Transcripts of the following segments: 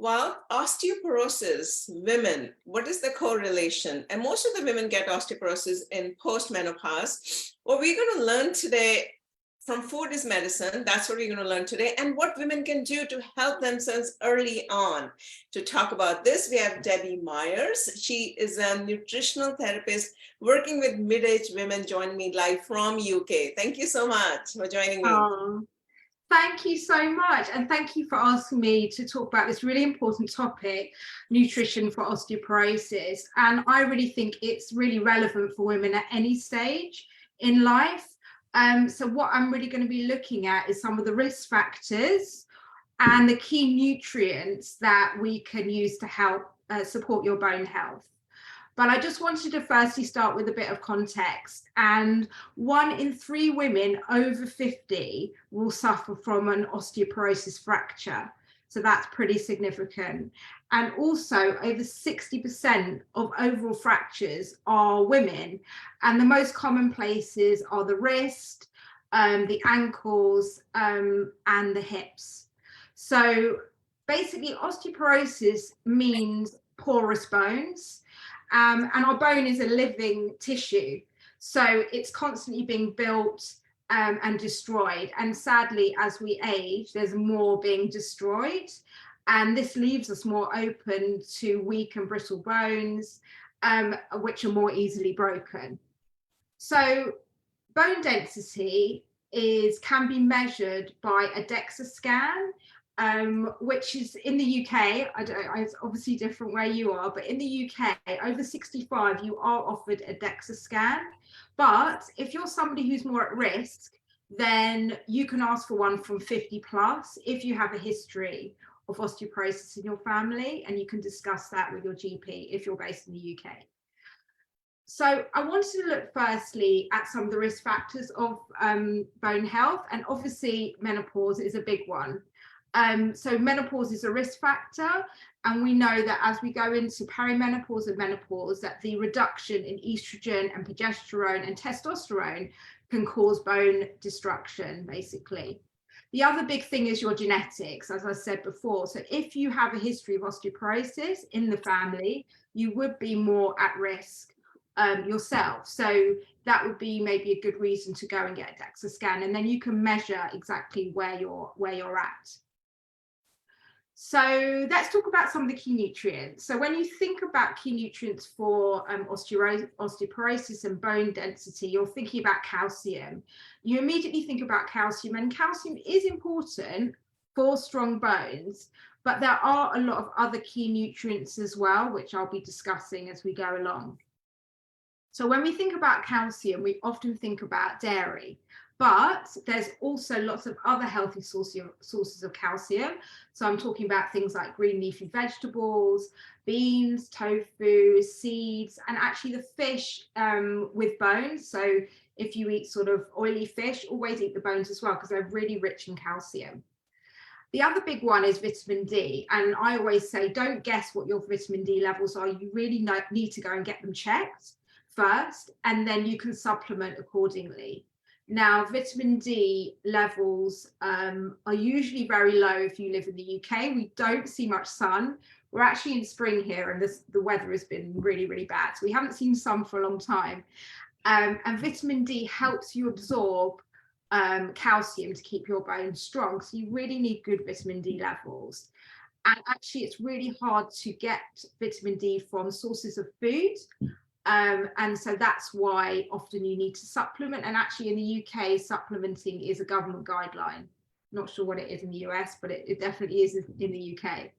Well, osteoporosis, women, what is the correlation? And most of the women get osteoporosis in postmenopause. What we're going to learn today from food is medicine. That's what we're going to learn today. And what women can do to help themselves early on. To talk about this, we have Debbie Myers. She is a nutritional therapist working with mid-aged women, joining me live from UK. Thank you so much for joining me. Oh, thank you so much. And thank you for asking me to talk about this really important topic, nutrition for osteoporosis. And I really think it's really relevant for women at any stage in life. So what I'm really going to be looking at is some of the risk factors and the key nutrients that we can use to help support your bone health. But I just wanted to firstly start with a bit of context. And 1 in 3 women over 50 will suffer from an osteoporosis fracture. So that's pretty significant. And also over 60% of overall fractures are women. And the most common places are the wrist, the ankles, and the hips. So basically osteoporosis means porous bones. And our bone is a living tissue, so it's constantly being built and destroyed. And sadly, as we age, there's more being destroyed, and this leaves us more open to weak and brittle bones, which are more easily broken. So bone density can be measured by a DEXA scan, which is in the UK. It's obviously different where you are, but in the UK, over 65, you are offered a DEXA scan. But if you're somebody who's more at risk, then you can ask for one from 50 plus if you have a history of osteoporosis in your family, and you can discuss that with your GP if you're based in the UK. So I wanted to look firstly at some of the risk factors of bone health, and obviously menopause is a big one. So menopause is a risk factor, and we know that as we go into perimenopause and menopause, that the reduction in estrogen and progesterone and testosterone can cause bone destruction, basically. The other big thing is your genetics, as I said before. So if you have a history of osteoporosis in the family, you would be more at risk yourself. So that would be maybe a good reason to go and get a DEXA scan, and then you can measure exactly where you're at. So let's talk about some of the key nutrients. So when you think about key nutrients for osteoporosis and bone density, you're thinking about calcium. You immediately think about calcium, and calcium is important for strong bones, but there are a lot of other key nutrients as well, which I'll be discussing as we go along. So when we think about calcium, we often think about dairy. But there's also lots of other healthy sources of calcium. So I'm talking about things like green leafy vegetables, beans, tofu, seeds, and actually the fish with bones. So if you eat sort of oily fish, always eat the bones as well, because they're really rich in calcium. The other big one is vitamin D. And I always say, don't guess what your vitamin D levels are. You really need to go and get them checked first, and then you can supplement accordingly. Now, vitamin D levels are usually very low if you live in the UK. We don't see much sun. We're actually in spring here, and the weather has been really, really bad. So we haven't seen sun for a long time. And vitamin D helps you absorb calcium to keep your bones strong. So you really need good vitamin D levels. And actually, it's really hard to get vitamin D from sources of food. And so that's why often you need to supplement. And actually in the UK, supplementing is a government guideline. Not sure what it is in the US, but it definitely is in the UK.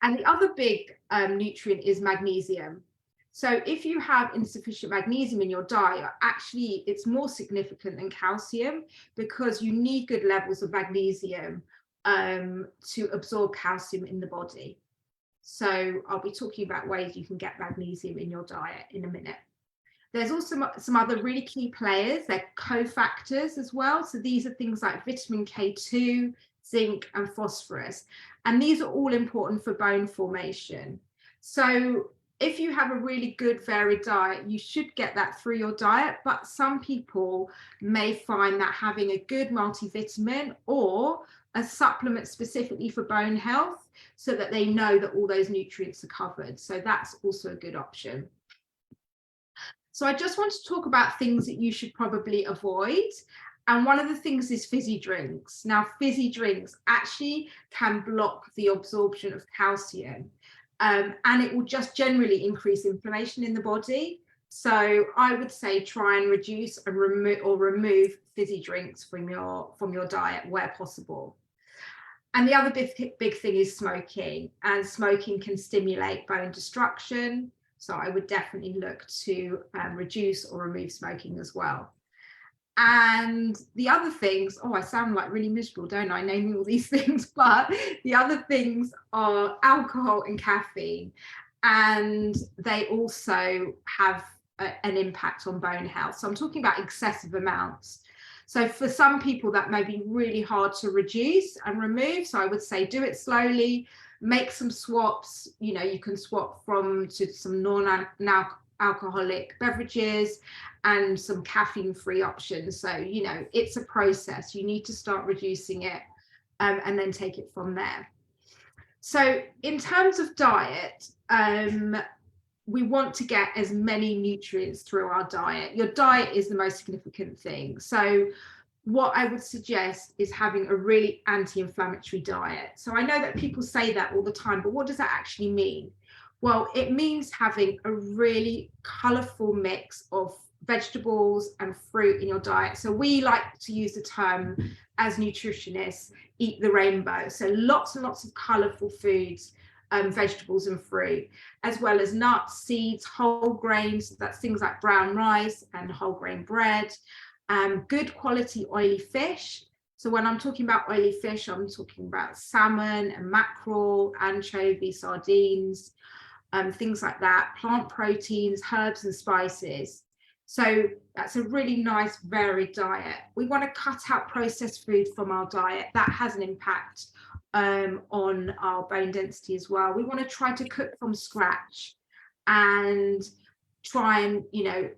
And the other big nutrient is magnesium. So if you have insufficient magnesium in your diet, actually it's more significant than calcium, because you need good levels of magnesium to absorb calcium in the body. So I'll be talking about ways you can get magnesium in your diet in a minute. There's also some other really key players. They're cofactors as well. So these are things like vitamin K2, zinc, and phosphorus. And these are all important for bone formation. So if you have a really good varied diet, you should get that through your diet. But some people may find that having a good multivitamin or a supplement specifically for bone health so that they know that all those nutrients are covered. So that's also a good option. So I just want to talk about things that you should probably avoid. And one of the things is fizzy drinks. Now, fizzy drinks actually can block the absorption of calcium, and it will just generally increase inflammation in the body. So I would say try and reduce and remove fizzy drinks from your diet where possible. And the other big thing is smoking, and smoking can stimulate bone destruction. So I would definitely look to reduce or remove smoking as well. And the other things, oh, I sound like really miserable, don't I, naming all these things, but the other things are alcohol and caffeine, and they also have an impact on bone health. So I'm talking about excessive amounts. So for some people that may be really hard to reduce and remove. So I would say do it slowly, make some swaps. You know, you can swap to some non-alcoholic beverages and some caffeine-free options. So, you know, it's a process. You need to start reducing it and then take it from there. So in terms of diet, we want to get as many nutrients through our diet. Your diet is the most significant thing. So what I would suggest is having a really anti-inflammatory diet. So I know that people say that all the time, but what does that actually mean? Well, it means having a really colorful mix of vegetables and fruit in your diet. So we like to use the term as nutritionists, eat the rainbow. So lots and lots of colorful foods, vegetables and fruit, as well as nuts, seeds, whole grains. That's things like brown rice and whole grain bread. Good quality oily fish. So when I'm talking about oily fish, I'm talking about salmon and mackerel, anchovy, sardines, things like that. Plant proteins, herbs and spices. So that's a really nice varied diet. We want to cut out processed food from our diet. That has an impact on our bone density as well. We want to try to cook from scratch and try and, you know,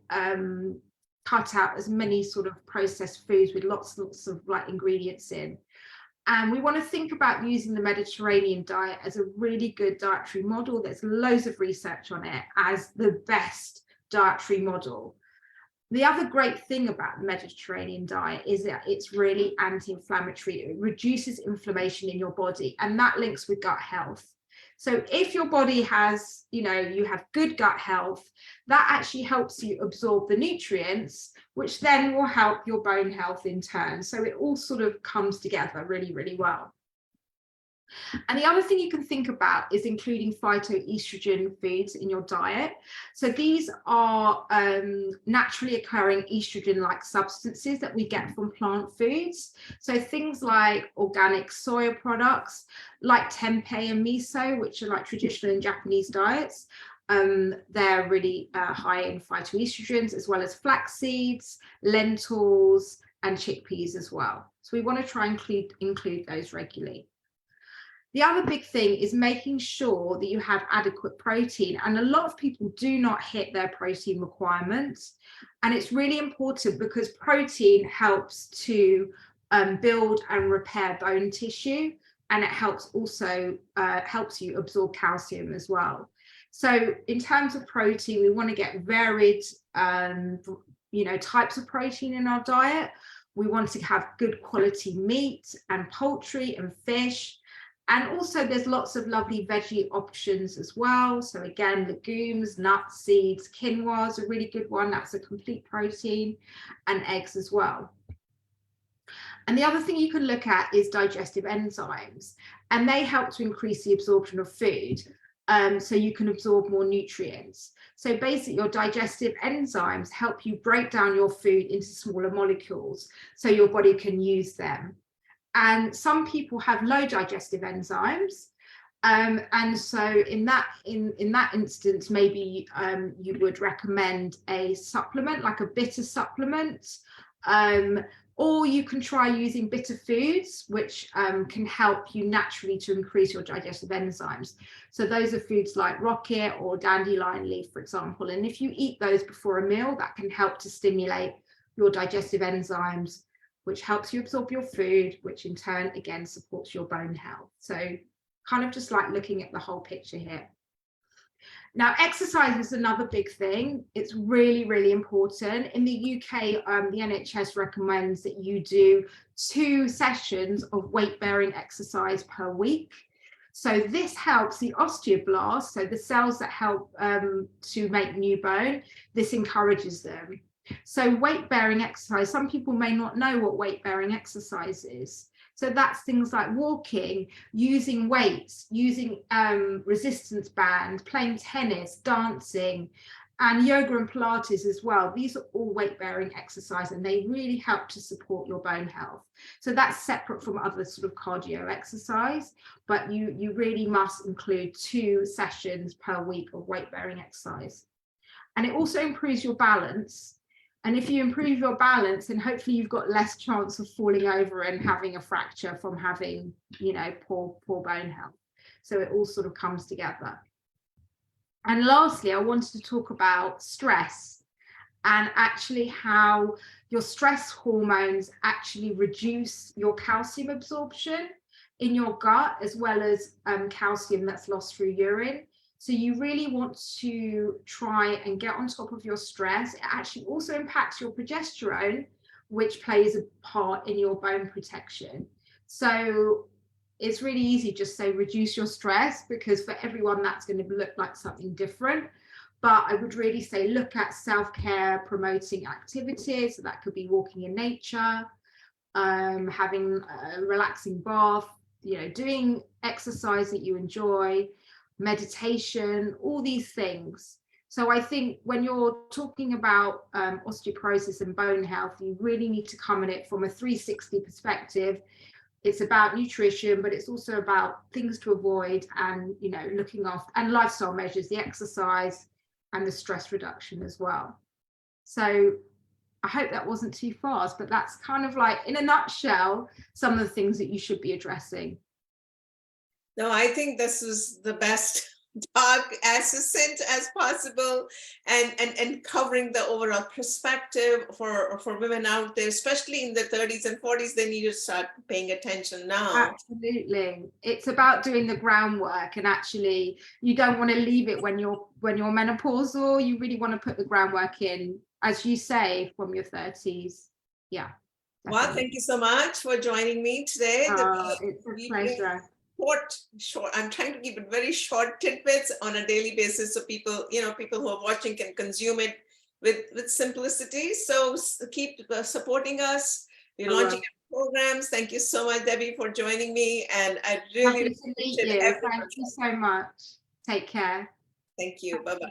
cut out as many sort of processed foods with lots and lots of like ingredients in. And we want to think about using the Mediterranean diet as a really good dietary model. There's loads of research on it as the best dietary model. The other great thing about the Mediterranean diet is that it's really anti-inflammatory. It reduces inflammation in your body, and that links with gut health. So if your body has, you know, you have good gut health, that actually helps you absorb the nutrients, which then will help your bone health in turn. So it all sort of comes together really, really well. And the other thing you can think about is including phytoestrogen foods in your diet. So these are naturally occurring estrogen-like substances that we get from plant foods. So things like organic soya products, like tempeh and miso, which are like traditional in Japanese diets. They're really high in phytoestrogens, as well as flax seeds, lentils, and chickpeas as well. So we want to try and include those regularly. The other big thing is making sure that you have adequate protein, and a lot of people do not hit their protein requirements, and it's really important because protein helps to build and repair bone tissue, and it helps also helps you absorb calcium as well. So in terms of protein, we want to get varied you know, types of protein in our diet. We want to have good quality meat and poultry and fish. And also there's lots of lovely veggie options as well. So again, legumes, nuts, seeds, quinoa is a really good one. That's a complete protein, and eggs as well. And the other thing you can look at is digestive enzymes, and they help to increase the absorption of food. So you can absorb more nutrients. So basically your digestive enzymes help you break down your food into smaller molecules so your body can use them. And some people have low digestive enzymes. And so in that instance, maybe you would recommend a supplement, like a bitter supplement, or you can try using bitter foods, which can help you naturally to increase your digestive enzymes. So those are foods like rocket or dandelion leaf, for example. And if you eat those before a meal, that can help to stimulate your digestive enzymes which helps you absorb your food, which in turn again supports your bone health. So kind of just like looking at the whole picture here. Now, exercise is another big thing. It's really, really important. In the UK, the NHS recommends that you do 2 sessions of weight-bearing exercise per week. So this helps the osteoblasts, so the cells that help to make new bone, this encourages them. So weight-bearing exercise, some people may not know what weight-bearing exercise is. So that's things like walking, using weights, using resistance band, playing tennis, dancing, and yoga and Pilates as well. These are all weight-bearing exercise, and they really help to support your bone health. So that's separate from other sort of cardio exercise, but you really must include 2 sessions per week of weight-bearing exercise. And it also improves your balance. And if you improve your balance, then hopefully you've got less chance of falling over and having a fracture from having, you know, poor bone health. So it all sort of comes together. And lastly, I wanted to talk about stress and actually how your stress hormones actually reduce your calcium absorption in your gut, as well as calcium that's lost through urine. So you really want to try and get on top of your stress. It actually also impacts your progesterone, which plays a part in your bone protection. So it's really easy just say reduce your stress, because for everyone that's going to look like something different. But I would really say look at self-care promoting activities. So that could be walking in nature, having a relaxing bath, you know, doing exercise that you enjoy, meditation, all these things. So I think when you're talking about osteoporosis and bone health, you really need to come at it from a 360 perspective. It's about nutrition, but it's also about things to avoid and, you know, looking after, and lifestyle measures, the exercise and the stress reduction as well. So I hope that wasn't too fast, but that's kind of like, in a nutshell, some of the things that you should be addressing. No, I think this is the best talk, as succinct as possible, and covering the overall perspective for women out there, especially in the 30s and 40s. They need to start paying attention now. Absolutely. It's about doing the groundwork, and actually you don't want to leave it when you're menopausal. You really want to put the groundwork in, as you say, from your 30s. Yeah. Well, definitely. thank you so much for joining me today. It's a pleasure. Short. I'm trying to keep it very short tidbits on a daily basis, so people who are watching can consume it with simplicity. So keep supporting us. We're launching programs. Thank you so much, Debbie, for joining me, and I really appreciate it. Thank you so much. Take care. Thank you. Bye-bye.